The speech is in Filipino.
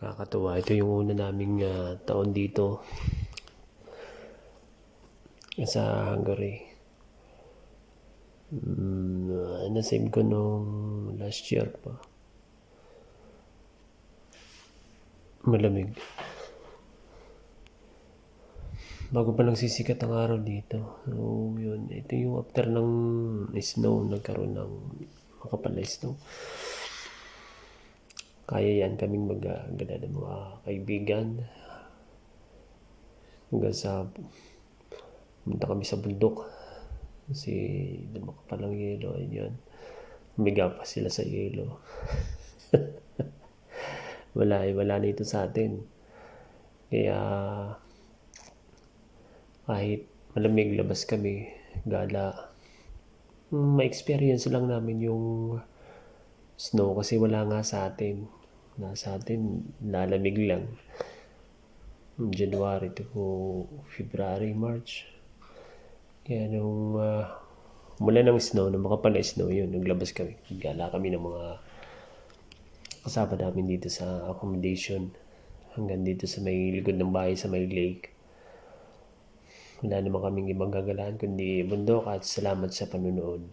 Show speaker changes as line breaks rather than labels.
Nakakatuwa. Ito yung una naming taon dito sa Hungary. Nasave ko nung last year pa. Malamig. Bago pa lang sisikat ang araw dito. So, yun. Ito yung after ng snow, nagkaroon ng makapal na snow. Kaya yan kaming mag-gala ng mga kaibigan. Hanggang sa pumunta kami sa bundok. Kasi makapal ang yelo. Ayun. Umiga pa sila sa yelo. wala na ito sa atin. Kaya kahit malamig, labas kami, gala. Ma-experience lang namin yung snow kasi wala nga sa atin. Nasa atin, lalamig lang. January to February, March. Kaya nung mula ng snow, nung makapal na snow, yun, naglabas kami. Gala kami ng mga kasama namin dito sa accommodation. Hanggang dito sa may likod ng bahay, sa may lake. Wala naman kaming ibang gagalaan kundi bundok at salamat sa panunood.